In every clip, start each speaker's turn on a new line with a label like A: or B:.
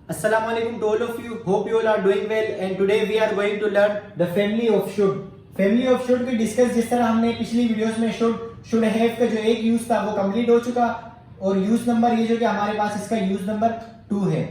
A: Assalamualaikum to all of you. Hope you all are doing well. And today we are going to learn the family of should. Family of should की discuss जिस तरह हमने पिछली videos में should have का जो एक use था वो कंप्लीट हो चुका और यूज नंबर ये जो कि हमारे पास इसका यूज नंबर 2 है।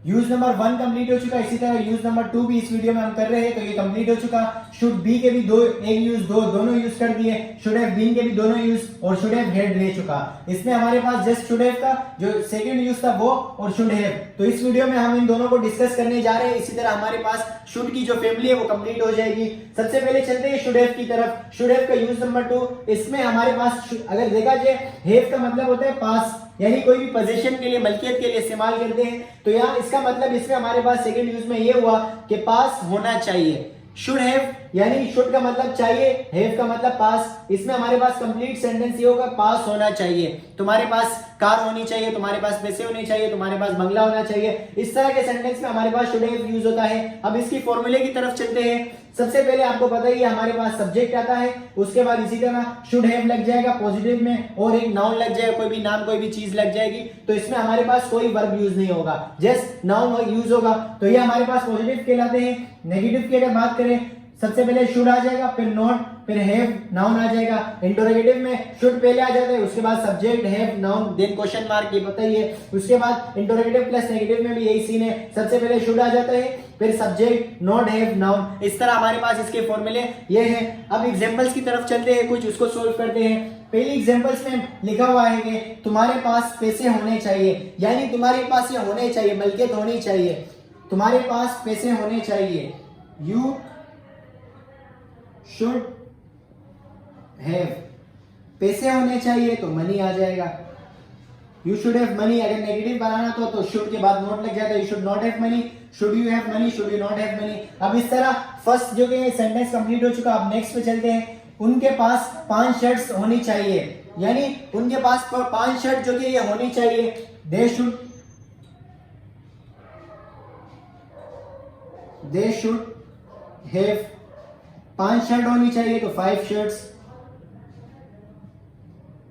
A: यूज नंबर 1 कंप्लीट हो चुका, इसी तरह यूज नंबर 2 भी इस वीडियो में हम कर रहे हैं तो ये कंप्लीट हो चुका। शुड बी के भी एक यूज दोनों यूज कर दिए, शुड हैव बीन के भी दोनों यूज और शुड हैव हैड ले चुका। इसमें हमारे पास जस्ट शुड हैव का जो सेकंड यूज था वो और शुड हैव, तो इस वीडियो में हम इन दोनों को डिस्कस करने जा रहे हैं। इसी तरह हमारे पास शुड की जो फैमिली है वो कंप्लीट हो जाएगी। सबसे पहले चलते हैं शुड हैव की तरफ। शुड हैव का यूज नंबर 2, इसमें हमारे पास अगर देखा जाए हैव का मतलब होता है पास, यानी कोई भी पोजीशन के लिए मलकियत के लिए इस्तेमाल करते हैं। तो यहाँ इसका मतलब इसमें हमारे पास सेकंड यूज में ये हुआ कि पास होना चाहिए। शुड हैव यानी शुड का मतलब चाहिए, हैव का मतलब पास। इसमें हमारे पास कंप्लीट सेंटेंस ये होगा पास होना चाहिए। तुम्हारे पास कार होनी चाहिए, तुम्हारे पास पैसे होने चाहिए, तुम्हारे पास बंगला होना चाहिए। इस तरह के सेंटेंस में हमारे पास शुड हैव यूज होता है। अब इसकी फॉर्मूले की तरफ चलते हैं। सबसे पहले आपको पता ही है हमारे पास सब्जेक्ट आता है, उसके बाद इसी तरह शुड हैव लग जाएगा पॉजिटिव में और एक नाउन लग जाएगा, कोई भी नाम कोई भी चीज लग जाएगी। तो इसमें हमारे पास कोई वर्ब यूज नहीं होगा, जस्ट नाउन यूज होगा। तो ये हमारे पास पॉजिटिव कहलाते हैं। नेगेटिव की अगर बात करें, सबसे पहले शुड आ जाएगा, फिर नॉट, फिर हैव, नाउन आ जाएगा। इंटरोगेटिव में शुड पहले आ जाता है, उसके बाद subject, have, noun, then question mark, ये पता ही है। उसके बाद इंटरोगेटिव प्लस नेगेटिव में भी यही सीन है, सबसे पहले शुड आ जाता है, फिर सब्जेक्ट, नॉट, हैव, नाउन। इस तरह हमारे पास इसके फॉर्मूले ये हैं। अब एग्जांपल्स की तरफ चलते हैं, कुछ उसको सोल्व करते हैं। पहली एग्जांपल्स में लिखा हुआ है कि तुम्हारे पास पैसे होने चाहिए, यानी तुम्हारे पास ये होने चाहिए, मलकियत होनी चाहिए, तुम्हारे पास पैसे होने चाहिए। यू शुड हैव, पैसे होने चाहिए तो मनी आ जाएगा। यू शुड हैव मनी, अगर नेगेटिव बनाना तो शुड के बाद नॉट लग जाता है। You should not have money, should you have money, should you not have money. अब इस तरह फर्स्ट जो कि सेंटेंस कंप्लीट हो चुका। अब नेक्स्ट पे चलते हैं। उनके पास 5 शर्ट्स होनी चाहिए, यानी उनके पास 5 शर्ट जो कि ये होनी चाहिए। दे शुड हैव 5 शर्ट होनी चाहिए तो 5 शर्ट्स।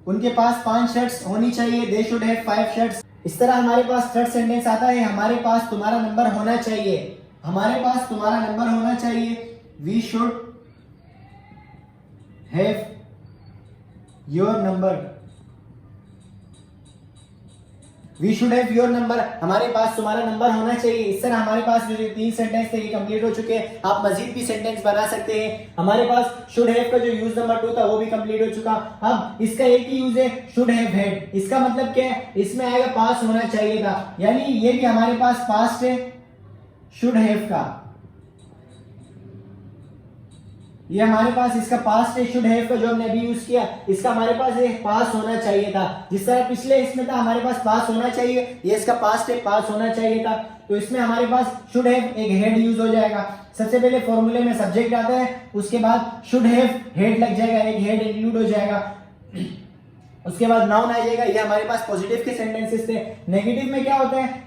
A: उनके पास 5 शर्ट्स होनी चाहिए, दे शुड हैव 5 शर्ट्स। इस तरह हमारे पास थर्ड सेंटेंस आता है, हमारे पास तुम्हारा नंबर होना चाहिए। हमारे पास तुम्हारा नंबर होना चाहिए, we should have your number. We should have your number, हमारे पास तुम्हारा नंबर होना चाहिए। इस तरह हमारे पास जो 3 सेंटेंस थे ये कंप्लीट हो चुके हैं। आप मजीद भी सेंटेंस बना सकते हैं। हमारे पास शुड हैव का जो यूज नंबर 2 था वो भी कंप्लीट हो चुका। अब इसका एक ही यूज है, शुड हैव हैड। इसका मतलब क्या है, इसमें आएगा पास होना चाहिए था, यानी ये भी हमारे पास पास्ट है शुड हैव का। ये हमारे पास इसका पास्ट है शुड हैव का, जो हमने अभी यूज किया। इसका हमारे पास एक पास होना चाहिए था, जिस तरह पिछले इसमें था हमारे पास पास होना चाहिए, ये इसका पास्ट है, पास होना चाहिए था। तो इसमें हमारे पास शुड हैव एक हेड यूज हो जाएगा। सबसे पहले फॉर्मूले में सब्जेक्ट आता है, उसके बाद शुड हैव हेड लग जाएगा, एक हेड इंक्लूड हो जाएगा। उसके बाद नाउन आ जाएगा। ये हमारे पास पॉजिटिव के सेंटेंसेस थे। नेगेटिव में क्या होता है,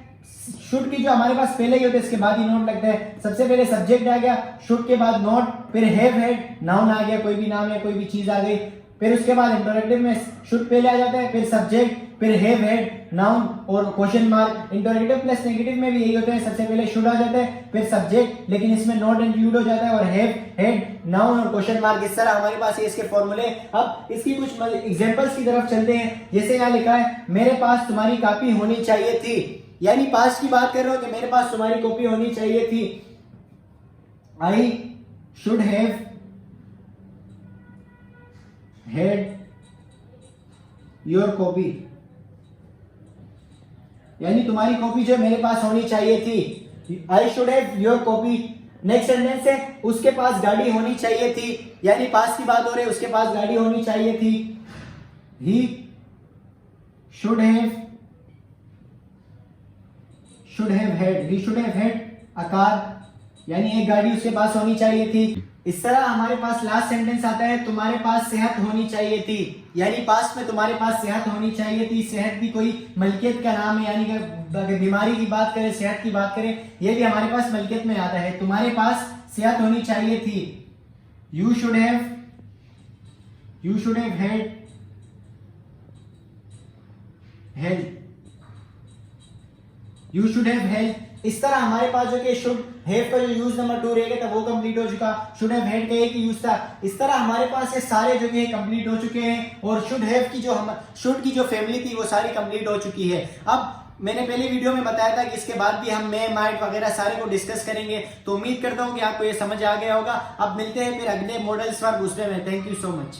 A: शुड की जो हमारे पास पहले ही होते हैं इसके बाद ही नोट लगता है। सबसे पहले सब्जेक्ट आ गया, शुड के बाद नोट, फिर हैव हैड, नाउन आ गया, कोई भी नाम या कोई भी चीज आ गई। फिर उसके बाद इंटरोगेटिव में शुड पहले आ जाता है, फिर सब्जेक्ट, फिर हैव हैड, नाउन और question mark. Interrogative plus negative में भी यही होता है, सबसे पहले शुड आ जाता है, फिर सब्जेक्ट, लेकिन इसमें नॉट इंक्लूड हो जाता है, और हैव हैड, नाउन और क्वेश्चन मार्क। इस तरह हमारे पास ये इसके फॉर्मूले। अब इसकी कुछ एग्जांपल्स की तरफ चलते हैं। जैसे यहाँ लिखा है, मेरे पास तुम्हारी कॉपी होनी चाहिए थी, यानी पास्ट की बात कर रहे हो कि मेरे पास तुम्हारी कॉपी होनी चाहिए थी। I should have had your copy, यानी तुम्हारी कॉपी जो मेरे पास होनी चाहिए थी। I should have your copy. Next sentence है, उसके पास गाड़ी होनी चाहिए थी, यानी पास की बात हो रही है, उसके पास गाड़ी होनी चाहिए थी। He should have had, he should have had a car, यानी एक गाड़ी उसके पास होनी चाहिए थी। इस तरह हमारे पास लास्ट सेंटेंस आता है, तुम्हारे पास सेहत होनी चाहिए थी, यानी पास्ट में तुम्हारे पास सेहत होनी चाहिए थी। सेहत भी कोई मलकियत का नाम है, यानी अगर बीमारी की बात करें, सेहत की बात करें, ये भी हमारे पास मलकियत में आता है। तुम्हारे पास सेहत होनी चाहिए थी, you should have had health. You should have health. इस तरह हमारे पास जो कि शुड हैव का जो यूज नंबर 2 रहेगा था वो कंप्लीट हो चुका। शुड हैव हैड का एक यूज था। इस तरह हमारे पास ये सारे जो कि कंप्लीट हो चुके हैं और शुड हैव की जो हम शुड की जो फैमिली थी वो सारी कंप्लीट हो चुकी है। अब मैंने पहले वीडियो में बताया था कि इसके बाद भी हम मे माइट वगैरह सारे को डिस्कस करेंगे, तो उम्मीद करता हूं कि आपको ये समझ आ गया होगा। अब मिलते हैं फिर अगले मॉडल्स पर दूसरे में। Thank you so much.